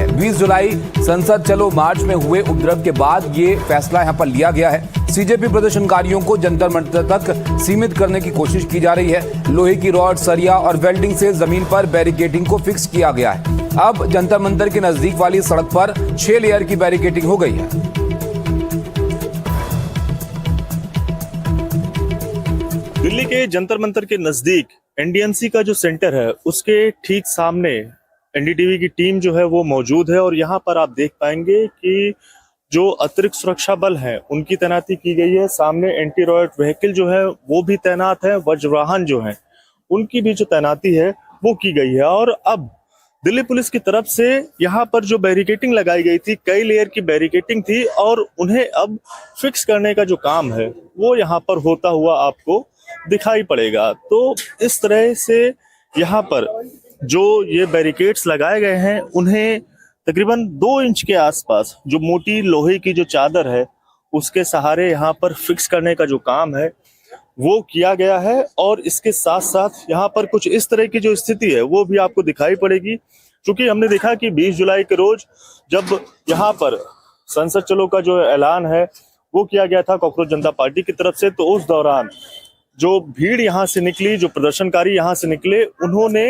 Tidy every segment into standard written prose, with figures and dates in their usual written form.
है। 20 जुलाई संसद चलो मार्च में हुए उपद्रव के बाद ये फैसला यहाँ पर लिया गया है। सीजेपी प्रदर्शनकारियों को जंतर मंतर तक सीमित करने की कोशिश की जा रही है। लोहे की रॉड, सरिया और वेल्डिंग से जमीन पर बैरिकेडिंग को फिक्स किया गया है। अब जंतर मंतर के नजदीक वाली सड़क पर 6 लेयर की बैरिकेडिंग हो गई है। दिल्ली के जंतर मंतर के नजदीक एनडीएमसी का जो सेंटर है उसके ठीक सामने एनडीटीवी की टीम जो है वो मौजूद है और यहाँ पर आप देख पाएंगे कि जो अतिरिक्त सुरक्षा बल हैं उनकी तैनाती की गई है। सामने एंटी रॉयट व्हीकल जो है वो भी तैनात है, वज्रवाहन जो है उनकी भी जो तैनाती है वो की गई है। और अब दिल्ली पुलिस की तरफ से यहाँ पर जो बैरिकेटिंग लगाई गई थी, कई लेयर की बैरिकेटिंग थी और उन्हें अब फिक्स करने का जो काम है वो यहाँ पर होता हुआ आपको दिखाई पड़ेगा। तो इस तरह से यहाँ पर जो ये बैरिकेड्स लगाए गए हैं उन्हें तकरीबन 2 इंच के आसपास जो मोटी लोहे की जो चादर है उसके सहारे यहाँ पर फिक्स करने का जो काम है वो किया गया है। और इसके साथ साथ यहाँ पर कुछ इस तरह की जो स्थिति है वो भी आपको दिखाई पड़ेगी, क्योंकि हमने देखा कि 20 जुलाई के रोज जब यहाँ पर संसद चलो का जो ऐलान है वो किया गया था कॉकरोच जनता पार्टी की तरफ से, तो उस दौरान जो भीड़ यहाँ से निकली, जो प्रदर्शनकारी यहाँ से निकले, उन्होंने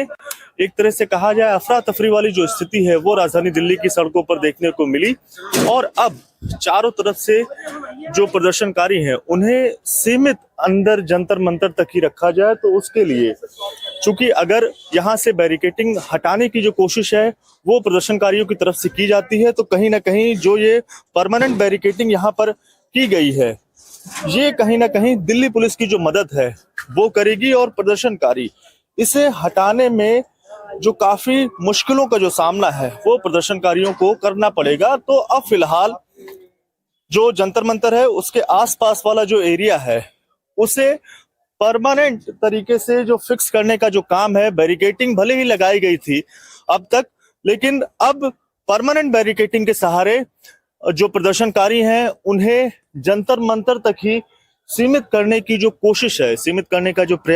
एक तरह से कहा जाए अफरा तफरी वाली जो स्थिति है वो राजधानी दिल्ली की सड़कों पर देखने को मिली। और अब चारों तरफ से जो प्रदर्शनकारी हैं उन्हें सीमित अंदर जंतर मंतर तक ही रखा जाए। तो उसके लिए चूंकि अगर यहाँ से बैरिकेटिंग हटाने की जो कोशिश है वो प्रदर्शनकारियों की तरफ से की जाती है, तो कहीं ना कहीं जो ये परमानेंट बैरिकेटिंग यहाँ पर की गई है ये कहीं ना कहीं दिल्ली पुलिस की जो मदद है वो करेगी और प्रदर्शनकारी इसे हटाने में जो काफी मुश्किलों का जो सामना है वो प्रदर्शनकारियों को करना पड़ेगा। तो अब फिलहाल जो जंतर मंतर है उसके आसपास वाला जो एरिया है उसे परमानेंट तरीके से जो फिक्स करने का जो काम है, बैरिकेटिंग भले ही लगाई गई थी अब तक, लेकिन अब परमानेंट बैरिकेटिंग के सहारे जो प्रदर्शनकारी हैं उन्हें जंतर मंतर तक ही सीमित करने की जो कोशिश है, सीमित करने का जो प्रयास